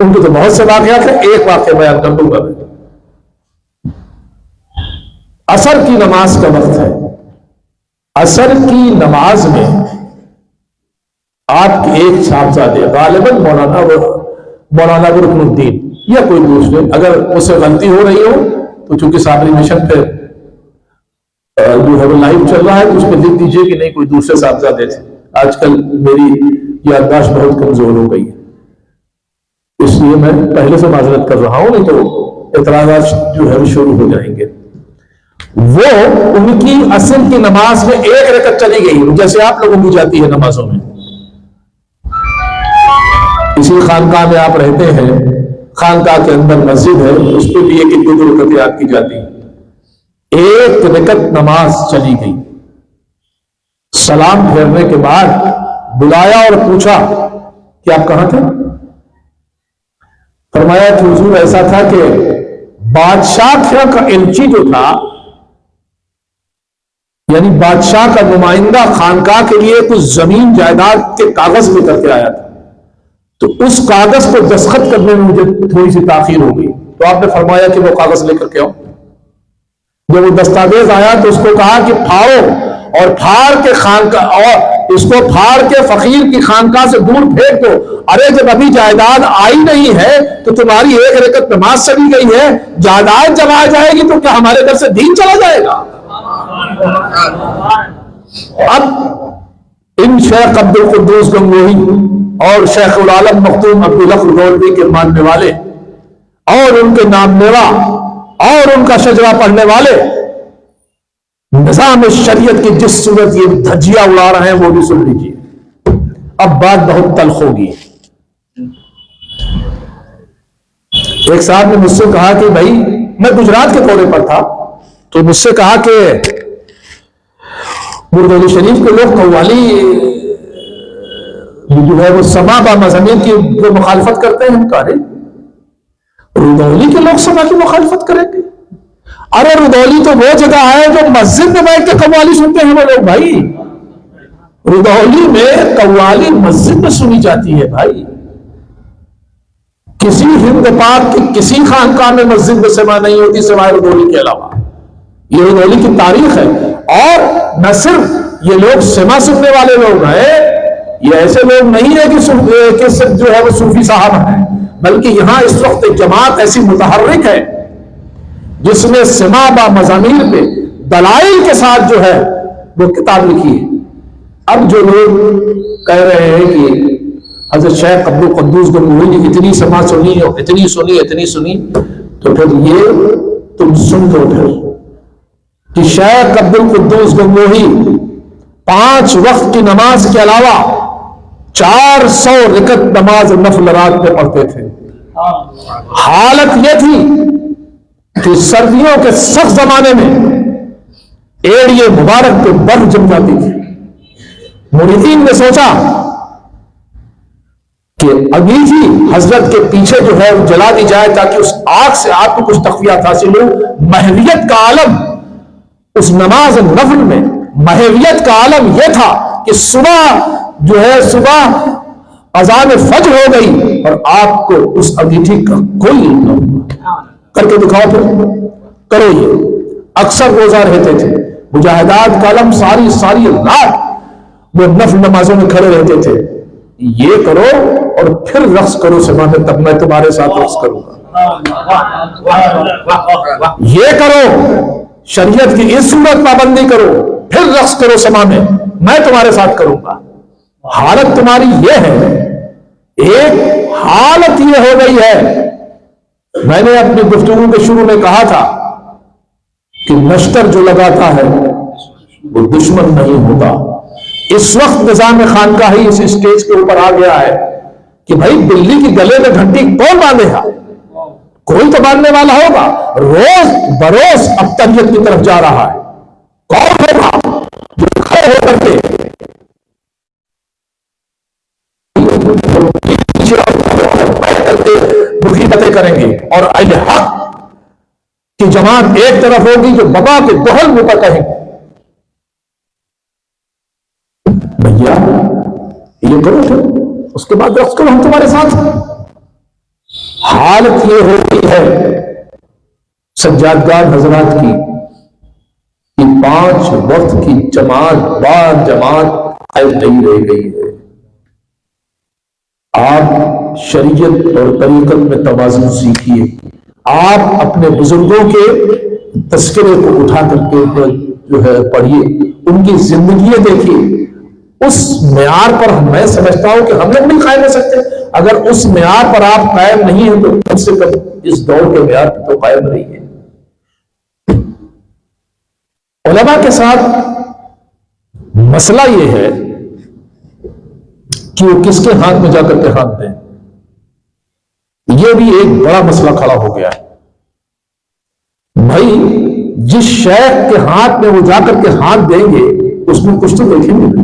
उनके तो बहुत से वाकयात हैं, एक वाकया बयान कर दूंगा मैं। असर की नमाज का वक्त है। असर की नमाज में आपके एक साहबजादे गालिबन मौलाना रुकनुद्दीन या कोई दूसरे, अगर उससे गलती हो रही हो तो चूंकि साबरी मिशन पे जो है वो लाइव चल रहा है तो उस पर लिख दीजिए कि नहीं कोई दूसरे साहबजादे थे। आजकल मेरी याददाश्त बहुत कमजोर हो गई है, इसलिए मैं पहले से माजरत कर रहा हूं, नहीं तो एतराजात जो है शुरू हो जाएंगे। वो उनकी असर की नमाज में एक रकत चली गई, जैसे आप लोगों की जाती है नमाजों में। इसी खानकाह में आप रहते हैं, खानकाह के अंदर मस्जिद है, उस पर भी एक दो रकतें आपकी जाती है। एक रकत नमाज चली गई, सलाम फेरने के बाद बुलाया और पूछा कि आप कहां थे? फरमाया कि हुजूर ऐसा था कि बादशाह का एलची जो था, यानी बादशाह का नुमाइंदा खानकाह के लिए कुछ जमीन जायदाद के कागज लेकर के आया था, तो उस कागज को दस्तखत करने में मुझे थोड़ी सी ताखीर हो गई, तो आपने फरमाया कि वो कागज लेकर के आओ। जब वो दस्तावेज आया तो उसको कहा कि फाड़ो, और फाड़ के खानकाह, और इसको फाड़ के फकीर की खानकाह से दूर फेंक दो। अरे जब अभी जायदाद आई नहीं है तो तुम्हारी एक रकत नमाज चली गई है, जायदाद जब आ जाएगी तो क्या हमारे घर से दीन चला जाएगा? अब इन शेख अब्दुल कुद्दूस गंगोही और शेख उल आलम मखदूम अब्दुल हक गौलवी के मानने वाले और उनके नामनेवा और उनका शजरा पढ़ने वाले निजाम शरीयत की जिस सूरत ये धज्जियां उड़ा रहे हैं वो भी सुन लीजिए। अब बात बहुत तल्ख होगी। एक साहब ने मुझसे कहा कि भाई, मैं गुजरात के दौरे पर था, तो मुझसे कहा कि बुरदौली शरीफ के लोग कव्वाली जो है वो समा बा मज़ामीन की जो मुखालफत करते हैं। कहा रुदौली के लोग समा की मुखालफत करेंगे? अरे रुदौली तो वो जगह है जो मस्जिद में बैठ के कव्वाली सुनते हैं वो लोग भाई। रुदौली में कव्वाली मस्जिद में सुनी जाती है भाई। किसी हिंद पाक की किसी खानकाह में मस्जिद में समा नहीं होती सिवाय रुदौली के अलावा। ये रुदौली की तारीख है। और न सिर्फ ये लोग समा सुनने वाले लोग हैं, ये ऐसे लोग नहीं है कि सिर्फ जो है वो सूफी साहब हैं, बल्कि यहां इस वक्त एक जमात ऐसी मुतहर्रिक है जिसने सिमा बा मज़ामीर पे दलाइल के साथ जो है वो किताब लिखी है। अब जो लोग कह रहे हैं कि हज़रत शेख अब्दुल कुद्दूस गंगोही ने इतनी समा सुनी और इतनी सुनी, तो फिर ये तुम सुन लो फिर कि शेख अब्दुल कुद्दूस गंगोही 5 वक्त की नमाज के अलावा 400 रकत नमाज नफल रात में पढ़ते थे। हालत यह थी कि सर्दियों के सख्त जमाने में एड़िए मुबारक पे बर्फ जम जाती थी। मुरीदीन ने सोचा कि अंगीठी हजरत के पीछे जो है वो जला दी जाए ताकि उस आग से आपको कुछ तकवियत हासिल हो। महवियत का आलम उस नमाज नफल में, महवियत का आलम यह था कि सुबह अजान फज्र हो गई और आपको उस अंगीठी का कोई इल्म न हुआ। करके दिखाओ फिर, करो ये। अक्सर रोजा रहते थे, मुजाहिदात का आलम सारी रात वो नफल नमाजों में खड़े रहते थे। ये करो और फिर रक्स करो समा में, तब मैं तुम्हारे साथ रक्स करूंगा। ये करो, शरीयत की इस सूरत पाबंदी करो, फिर रक्स करो समा में, मैं तुम्हारे साथ करूंगा। हालत तुम्हारी ये है। एक हालत ये हो गई है, मैंने अपनी गुफ्तगू के शुरू में कहा था कि नश्तर जो लगाता है वो दुश्मन नहीं होता। इस वक्त निजाम खानकाह ही इस स्टेज के ऊपर आ गया है कि भाई दिल्ली की गले में घंटी कौन बांधेगा? कोई तो बांधने वाला होगा। रोज बरोज अब्तरियत की तरफ जा रहा है। कौन होगा जो खड़े होकर के दुखी बातें करेंगे और अहले हक की जमात एक तरफ होगी जो बाबा के दोहल मुंह पर कहेंगे भैया ये करो, फिर उसके बाद रक्स करो, हम तुम्हारे साथ। हालत ये हो गई है सज्जादगार हजरात की कि 5 वक्त की जमात कायम नहीं रह गई है। आप शरीयत और तरीकत में तवाज़ुन सीखिए। आप अपने बुजुर्गों के तस्करे को उठा करके जो है पढ़िए, उनकी जिंदगी देखिए। उस मेयार पर मैं समझता हूं कि हम लोग नहीं कायम हो सकते। अगर उस मेयार पर आप कायम नहीं है तो कम से कम इस दौर के मेयार पर तो कायम रहिए। उलमा के साथ मसला यह है कि वो किसके हाथ में जाकर के हाथ दें, यह भी एक बड़ा मसला खड़ा हो गया है। भाई जिस शेख के हाथ में वो जाकर के हाथ देंगे उसमें कुछ तो देखेंगे।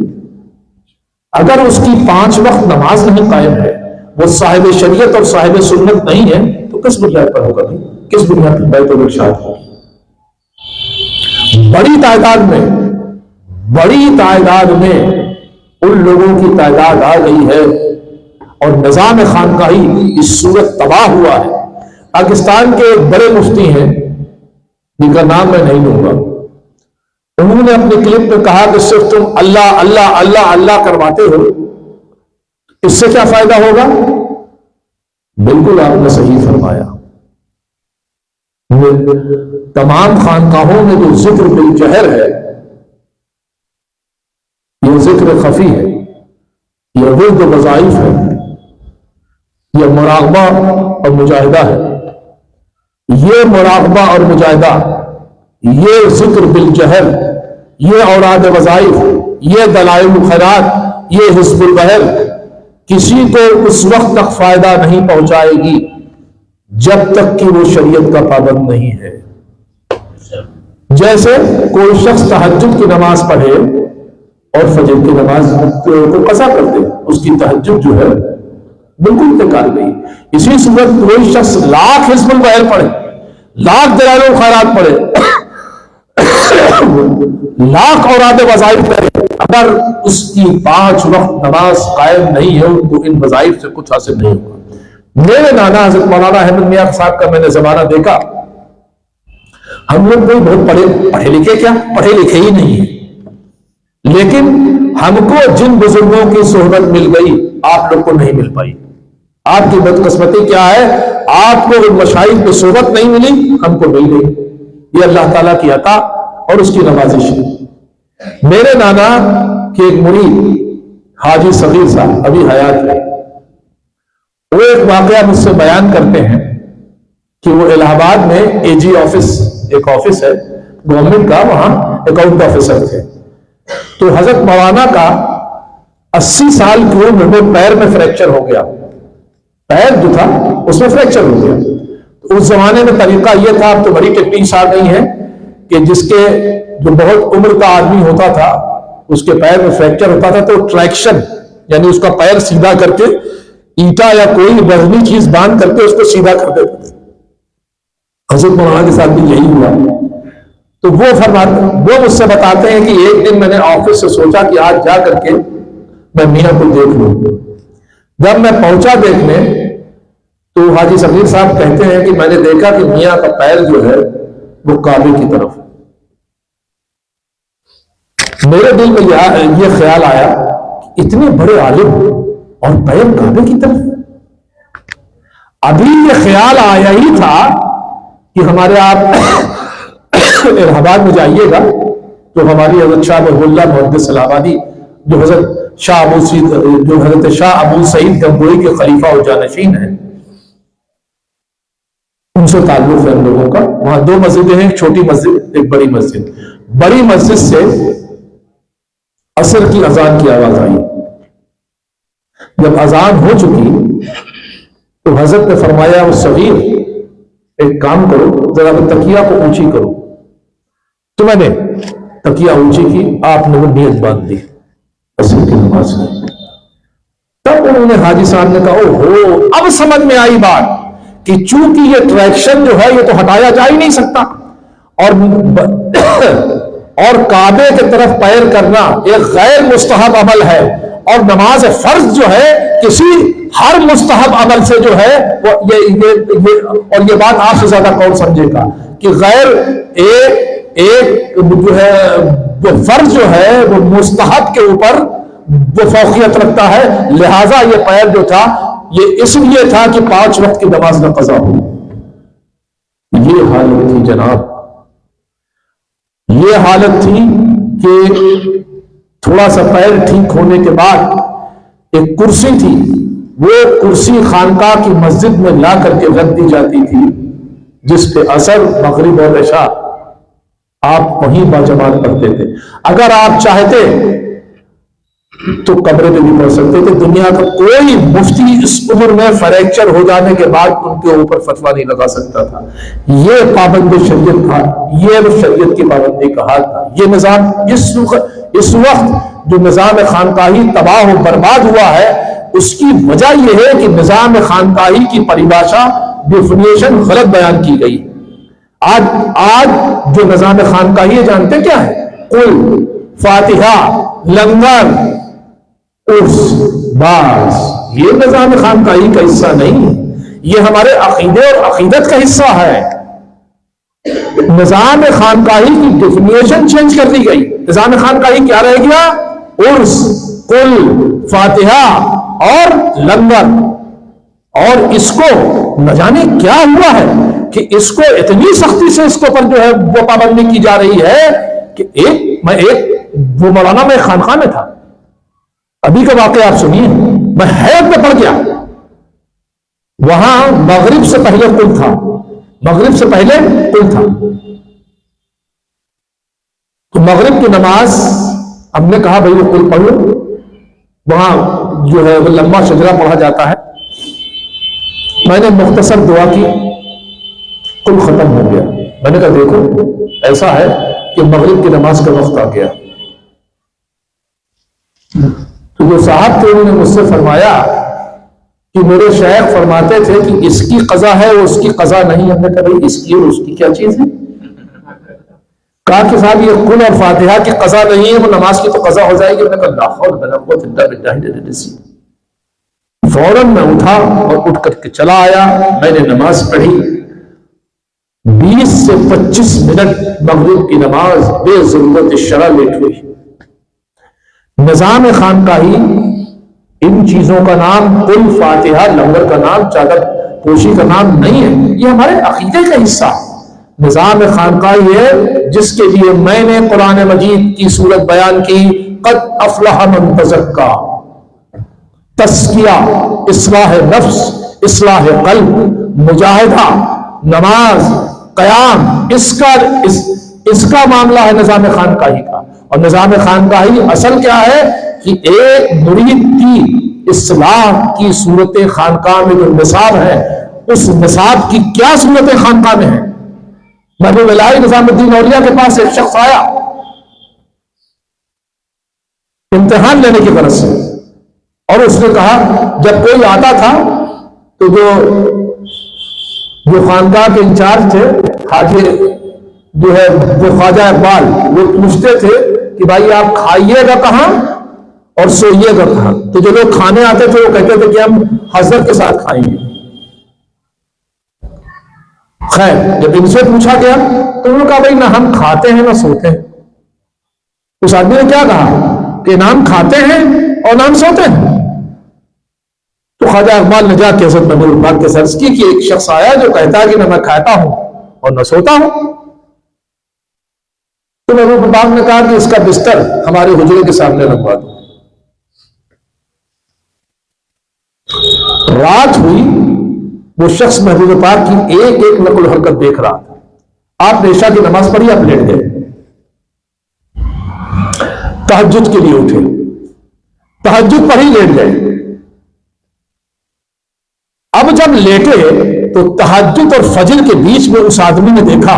अगर उसकी 5 वक्त नमाज नहीं कायम है, वो साहिब शरीयत और साहिब सुन्नत नहीं है, तो किस बुनियाद पर होगा भाई? किस बुनियाद पर बैतुल इरशाद होगी? बड़ी तादाद में उन लोगों की तादाद आ गई है और निजाम खानकाही इस सूरत तबाह हुआ है। पाकिस्तान के एक बड़े मुफ्ती हैं, जिनका नाम मैं नहीं लूंगा, उन्होंने अपने क्लिप में कहा कि सिर्फ तुम अल्लाह अल्लाह अल्लाह अल्लाह करवाते हो, इससे क्या फायदा होगा? बिल्कुल आपने सही फरमाया। तमाम खानकाहों में जो जिक्र बिल जहर है, यह जिक्र खफी है, यह विर्द वज़ाइफ है, यह मुराक़बा और मुजाहिदा है। यह मुराक़बा और मुजाहिदा, यह जिक्र बिल जहर, यह औराद वज़ाइफ, यह दलाइल खैरात, यह हिज़्बुल बहर किसी को उस वक्त तक फायदा नहीं पहुंचाएगी जब तक कि वो शरीयत का पाबंद नहीं है। जैसे कोई शख्स तहज्जुद की नमाज पढ़े और फजर की नमाज को कज़ा कर दे, उसकी तहज्जुद जो है बिल्कुल बेकार गई। इसी सूरत कोई शख्स लाख हिज़्बुल बहर पढ़े, लाख दलाइल खैरात पढ़े, लाख औराद वज़ाइफ पढ़े, अगर उसकी 5 वक्त नमाज कायम नहीं है, उनको इन वज़ाइफ से कुछ हासिल नहीं होगा। मेरे नाना हज़रत मौलाना अहमद मियां साहब का मैंने जमाना देखा। हम लोग कोई बहुत पढ़े लिखे, क्या पढ़े लिखे ही नहीं है, लेकिन हमको जिन बुजुर्गों की सोहबत मिल गई आप लोग को नहीं मिल पाई। आपकी बदकिस्मती क्या है, आपको उन मशाइख की सोहबत नहीं मिली, हमको मिल गई। ये अल्लाह ताला की अता और उसकी नवाजिश है। मेरे नाना के एक मुरीद हाजी सगीर साहब अभी हयात है, वो एक वाकया मुझसे बयान करते हैं कि वो इलाहाबाद में एजी ऑफिस, एक ऑफिस है गवर्नमेंट का, वहां अकाउंट ऑफिसर थे। तो हजरत मौलाना का 80 साल की उम्र में पैर में फ्रैक्चर हो गया, पैर जो था उसमें फ्रैक्चर हो गया। तो उस जमाने में तरीका यह था, अब तो बड़ी टेक्निक्स आ गई है कि जिसके जो बहुत उम्र का आदमी होता था उसके पैर में फ्रैक्चर होता था तो ट्रैक्शन, यानी उसका पैर सीधा करके ईटा या कोई वजनी चीज बांध करके उसको सीधा कर देते थे। हजरत मौलाना के साथ भी यही हुआ। तो वो मुझसे बताते हैं कि एक दिन मैंने ऑफिस से सोचा कि आज जा करके मैं मियां को देख लूं। जब मैं पहुंचा देखने तो हाजी सगीर साहब कहते हैं कि मैंने देखा कि मियां का पैर जो है वो काबे की तरफ है। मेरे दिल में यह ख्याल आया कि इतने बड़े आलिम और पैर काबे की तरफ। अभी यह ख्याल आया ही था कि हमारे आप इलाहाबाद में जाइएगा तो हमारी हजरत शाह बहउल्लाह मुहद्दिस इलाहाबादी, जो हजरत शाह अबू सईद गंगोई के खलीफा और जानशीन है, उनसे ताल्लुक है हम लोगों का। वहां 2 मस्जिदें हैं, एक छोटी मस्जिद एक बड़ी मस्जिद। बड़ी मस्जिद से असर की अजान की आवाज आई। जब अजान हो चुकी तो हजरत ने फरमाया, वो सगीर एक काम करो, जरा तकिया को ऊंची करो। तो मैंने तकिया ऊंची की, आपने वो नियत बांध दी असर की नमाज में। तब उन्होंने हाजी साहब ने कहा, ओहो, अब समझ में आई बात कि चूंकि ये ट्रैक्शन जो है ये तो हटाया जा ही नहीं सकता, और काबे की तरफ पैर करना एक गैर मुस्तहब अमल है, और नमाज फर्ज जो है किसी हर मुस्तहब अमल से जो है वो और ये बात आपसे ज्यादा कौन समझेगा कि गैर एक जो है वो फर्ज जो है वो मुस्तहब के ऊपर वो फौकियत रखता है। लिहाजा ये पैर जो था ये इसलिए था कि 5 वक्त की नमाज न कज़ा हो। ये हालत थी जनाब, ये हालत थी कि थोड़ा सा पैर ठीक होने के बाद एक कुर्सी थी, वो कुर्सी खानकाह की मस्जिद में ला करके रख दी जाती थी, जिस पे असर, मगरिब और इशा आप वहीं बाजमात पढ़ते थे। अगर आप चाहते तो कब्र में भी पढ़ सकते थे। दुनिया का कोई मुफ्ती इस उम्र में फ्रैक्चर हो जाने के बाद उनके ऊपर फतवा नहीं लगा सकता था। ये पाबंद शरीयत था, ये शरीयत की पाबंदी का हाल था। ये निजाम इस वक्त जो निजाम खानकाही तबाह और बर्बाद हुआ है, उसकी वजह यह है कि निजाम खानकाही की परिभाषा, डिफिनेशन गलत बयान की गई। आज जो निजाम खानकाही है, जानते क्या है? कुल, फातिहा, लंगर, उर्स, बाज, ये निजाम खानकाही का हिस्सा नहीं है। ये हमारे अकीदे और अकीदत का हिस्सा है। निजाम खानकाही की डिफिनेशन चेंज कर दी गई। निजाम खानकाही क्या रह गया? उर्स, कुल, फातिहा और लंगर। और इसको न जाने क्या हुआ है कि इसको इतनी सख्ती से इसको पर जो है वो पाबंदी की जा रही है कि वो मौलाना में खानका में था, अभी का वाकया आप सुनिए। मैं हैरत में पड़ गया। वहां मगरिब से पहले कुल था, मगरिब से पहले कुल था। तो मगरिब की नमाज हमने कहा भाई वो कुल पढ़ लो। वहां जो है वो लंबा शजरा पढ़ा जाता है। मैंने मुख्तसर दुआ की, कुल खत्म हो गया। मैंने कहा देखो ऐसा है कि मगरिब की नमाज का वक्त आ गया। तो जो साहब थे उन्होंने मुझसे फरमाया कि मेरे शेख फरमाते थे कि इसकी कज़ा है वो उसकी कज़ा नहीं। हमने कहा भाई इसकी और उसकी क्या चीज है? कहा कि साहब ये कुल और फातिहा की कज़ा नहीं है, वो नमाज की तो कज़ा हो जाएगी। मैंने कहा ला हौल वला कुव्वता इल्ला बिल्लाह। फौरन मैं उठा और उठ करके चला आया। मैंने नमाज पढ़ी। 20 से 25 मिनट मगरिब की नमाज बेज़रूरत शरा लेट हुई। निजाम खानकाही इन चीजों का नाम, कुल, फातिहा, लंगर का नाम, चादर पोशी का नाम नहीं है। ये हमारे अकीदे का हिस्सा निजाम खानकाही है, जिसके लिए मैंने कुरान मजीद की सूरत बयान की, क़द अफ़लह मन तज़क्का। तस्किया, इस्लाह नफ्स, इस्लाह क़ल्ब, मुजाहिदा, नमाज, क़याम, इसका मामला है निजाम खानकाही का। और निजाम खानकाही असल क्या है कि एक मुरीद की इस्लाह की सूरत खानकाह में जो निसाब है, उस निसाब की क्या सूरत खानकाह में है। महबूब इलाही निजामुद्दीन औलिया के पास एक शख्स आया इम्तिहान लेने की गरज से, और उसने कहा, जब कोई आता था तो जो खानकाह के इंचार्ज थे, हाजी जो है वो ख्वाजा इकबाल, वो पूछते थे कि भाई आप खाइएगा कहां और सोइएगा कहां। तो जो लोग खाने आते थे वो कहते थे कि हम हजरत के साथ खाएंगे। खैर, जब इनसे पूछा गया तो उन्होंने कहा भाई ना हम खाते हैं ना सोते हैं। उस आदमी ने क्या कहा कि ना हम खाते हैं और ना हम सोते हैं। तो ख्वाजा इकबाल ने जाके हज़रत महबूब पाक के सर्ज की कि एक शख्स आया जो कहता है कि ना मैं खाता हूं और ना सोता हूं। तो महबूब पाक ने कहा कि इसका बिस्तर हमारे हुजरे के सामने रखवा दो। रात हुई, वो शख्स महबूब पाक की एक एक नकुल हरकत देख रहा था। आप इशा की नमाज पढ़ी, आप लेट गए, तहज्जुद के लिए उठे, तहज्जुद पढ़ी, लेट गए। अब जब लेटे तो तहज्जुद और फजर के बीच में उस आदमी ने देखा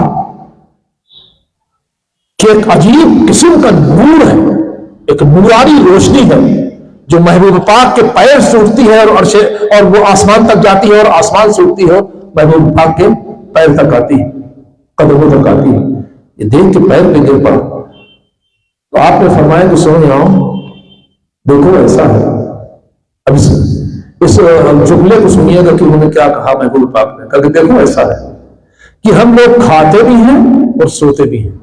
कि एक अजीब किस्म का नूर है, एक नूरानी रोशनी है जो महबूब पाक के पैर से उठती है और वो आसमान तक जाती है, और आसमान से उठती है महबूब पाक के पैर तक आती है, कदमों तक आती है। ये देख के पैर पे गिर पड़ा। तो आपने फरमाया कि सुनो यहाँ देखो ऐसा है। अब इस जुमले को सुनिएगा कि उन्होंने क्या कहा महबूब पाक ने। कहा देखो ऐसा है कि हम लोग खाते भी हैं और सोते भी हैं।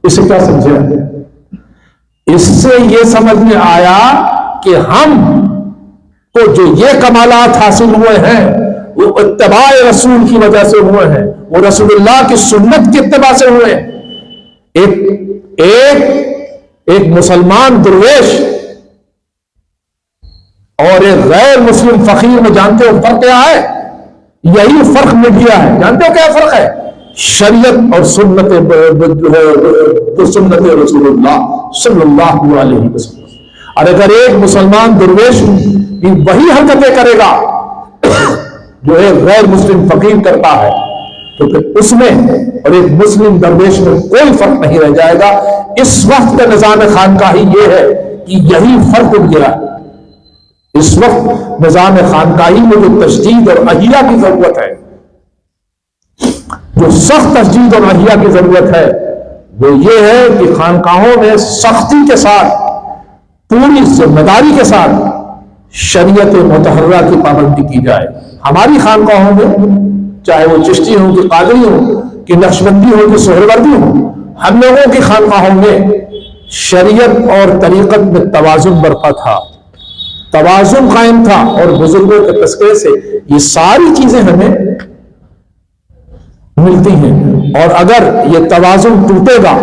इसे क्या समझे? इससे यह समझ में आया कि हम को जो ये कमालात हासिल हुए हैं वो इत्तिबाए रसूल की वजह से हुए हैं, वो रसूलुल्लाह की सुन्नत के इत्तिबा से हुए हैं। एक मुसलमान दुर्वेश और एक गैर मुस्लिम फकीर में जानते हो फर्क क्या है? यही फर्क मीडिया है। जानते हो क्या फर्क है? शरीयत और सुन्नत रसूलुल्लाह सल्लल्लाहु अलैहि वसल्लम। और अगर एक मुसलमान दरवेश भी वही हरकतें करेगा जो एक गैर मुस्लिम फकीर करता है, तो फिर उसमें और एक मुस्लिम दरवेश में कोई फर्क नहीं रह जाएगा। इस वक्त का निजाम खानकाही ये है कि यही फर्क उठ गया। इस वक्त निजाम खानकाही में जो तशदीद और अहिया की जरूरत है, जो सख्त तशदीद और अहिया की जरूरत है, वो ये है कि खानकाहों में सख्ती के साथ, पूरी जिम्मेदारी के साथ शरीयत मुतहर्रा की पाबंदी की जाए। हमारी खानकाहों में, चाहे वो चिश्ती हो कि कादरी हो कि नक्शबंदी हो कि सोहरवर्दी हो, हम लोगों की खानकाहों में शरीयत और तरीकत में तवाजुन बरपा था, तवाजुन कायम था। और बुजुर्गों के तस्करे से ये सारी चीजें हमें मिलती हैं। और अगर ये तवाजुन टूटेगा,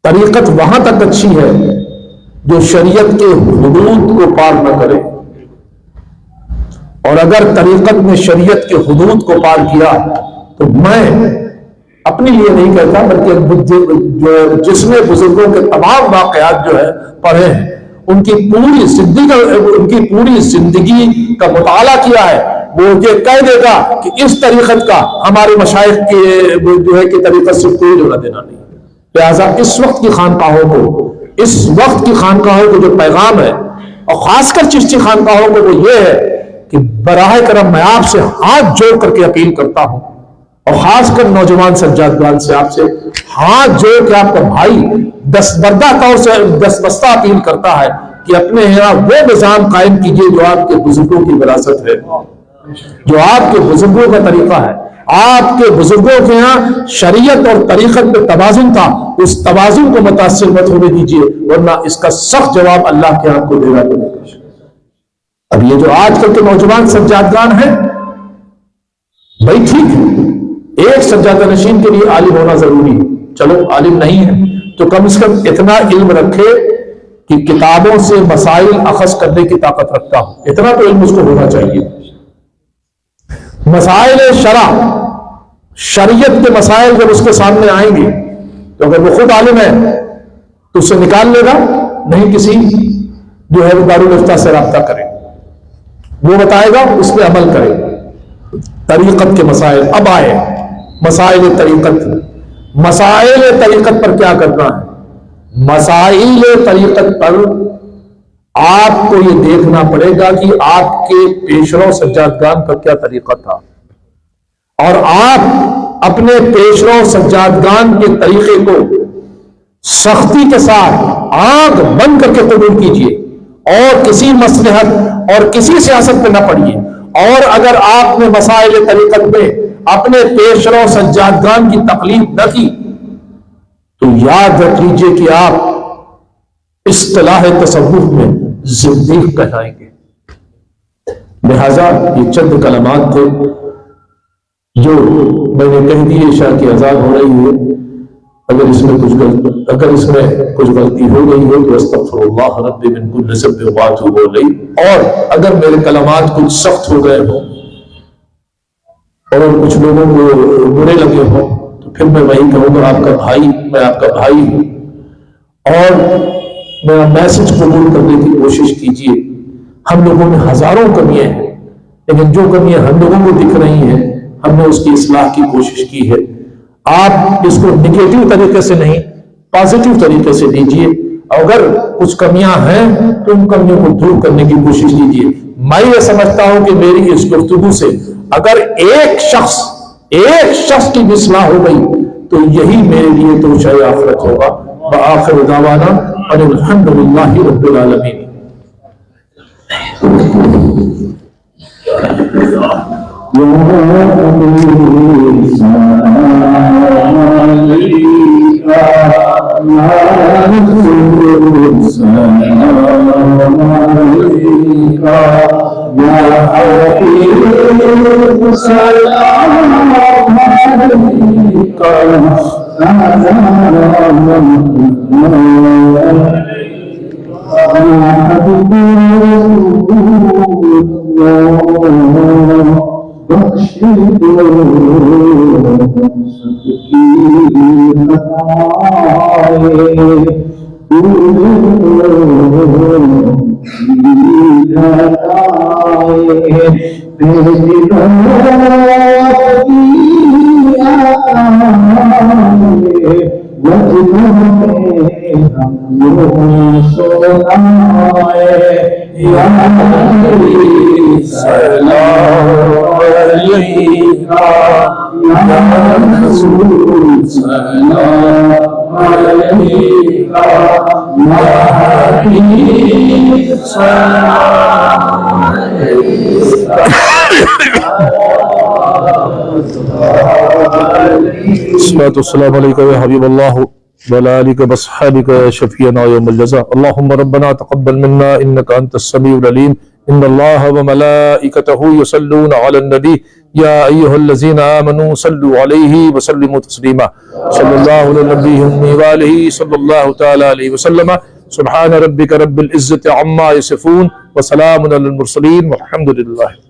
तरीकत वहां तक अच्छी है जो शरीयत के हुदूद को पार न करे, और अगर तरीकत ने शरीयत के हुदूद को पार किया, तो मैं अपने लिए नहीं कहता बल्कि जिसने बुजुर्गों के तमाम वाकयात जो है पढ़े हैं, उनकी पूरी जिंदगी का मुताला किया है, वो ये कह देगा कि इस तरीकत का हमारे मशाइख के जो है कि तरीकत से कोई लेना देना नहीं। लिहाजा इस वक्त की खानकाहों को, इस वक्त की खानकाहों को जो पैगाम है, और खासकर चिश्ती खानकाहों को, वो ये है कि बराह करम मैं आपसे हाथ जोड़ करके अपील करता हूं, और खासकर नौजवान सज्जादगान से आपसे हाथ जोड़ के आपका भाई दस्तबरदा तौर से दस्तबस्ता अपील करता है कि अपने यहाँ वो निजाम कायम कीजिए जो आपके बुजुर्गों की विरासत है, जो आपके बुजुर्गों का तरीका है। आपके बुजुर्गों के यहाँ शरीयत और तरीकत में तवाजुन था, उस तवाजुन को मुतासिर मत होने दीजिए, वरना इसका सख्त जवाब अल्लाह के आपको देगा। अब ये जो आजकल के नौजवान सज्जादगान हैं, भाई ठीक है, एक सज्जादा नशीन के लिए आलिम होना जरूरी है, चलो आलिम नहीं है तो कम से कम इतना इल्म रखे कि किताबों से मसाइल अखज करने की ताकत रखता हो, इतना तो इल्म उसको होना चाहिए। मसाइल शरा, शरीयत के मसाइल जब उसके सामने आएंगे, तो अगर वो खुद आलिम है तो उससे निकाल लेगा, नहीं किसी जो है वो दारुल इफ्ता से राब्ता करे, वो बताएगा, उस पर अमल करे। तरीकत के मसाइल अब आए, मसाइल तरीकत। मसाइल तरीकत पर क्या करना है? मसाइल तरीकत पर आपको ये देखना पड़ेगा कि आपके पेशरो सज्जादगान का क्या तरीका था, और आप अपने पेशरो सज्जादगान के तरीके को सख्ती के साथ आंख बंद करके कबूल कीजिए, और किसी मसलहत और किसी सियासत पे न पड़िए। और अगर आपने मसाइल तरीकत में अपने पेशरो सज्जादगान की तकलीफ न की, तो याद रख लीजिए कि आप इस्तिलाह तसव्वुफ में ज़िंदीक़ कहलाएंगे। लिहाजा ये चंद कलमात थे जो मैंने कह दिए। शाह की आजाद हो रही है, अगर इसमें कुछ गलती हो गई हो तो अस्तग़फिरुल्लाह रब्बी मिन कुल्लि ज़ंबिन व अतूबु इलैह। और अगर मेरे कलमात कुछ सख्त हो गए हो और कुछ लोगों को बुरे लगे हो, तो फिर मैं वही कहूँगा, मैं आपका भाई हूँ, और मेरा मैसेज कबूल करने की कोशिश कीजिए। हम लोगों में हजारों कमियां हैं, लेकिन जो कमियां हम लोगों को दिख रही हैं, हमने उसकी इस्लाह की कोशिश की है। आप इसको निगेटिव तरीके से नहीं, पॉजिटिव तरीके से लीजिए। अगर कुछ कमियां हैं तो उन कमियों को दूर करने की कोशिश कीजिए। मैं ये समझता हूं कि मेरी इस गुफ्तगू से अगर एक शख्स की इस्लाह हो गई तो यही मेरे लिए तो शायद आखिरत होगा। आखिर दावाना अल्हम्दुलिल्लाहि रब्बिल आलमीन। अस्सलामु अलैका या हबीबल्लाह वअला आलिका वअस्हाबिका या शफीअना यौमल जज़ा। अल्लाहुम्मा रब्बना तक़ब्बल मिन्ना इन्नका अंतस समीउल अलीम। इन्नल्लाह व मलाइकतहु युसल्लूना अलन नबी या अय्युहल्लज़ीना आमनू सल्लु अलैहि व सल्लिमू तस्लीमा। सल्लल्लाहु अलैहि नबी व आलिहि सल्लल्लाहु तआला अलैहि वसल्लम। सुब्हान रब्बिका रब्बिल इज्जति अम्मा यसिफून व सलामुन अलल मुरसलीन वल्हम्दुलिल्लाह।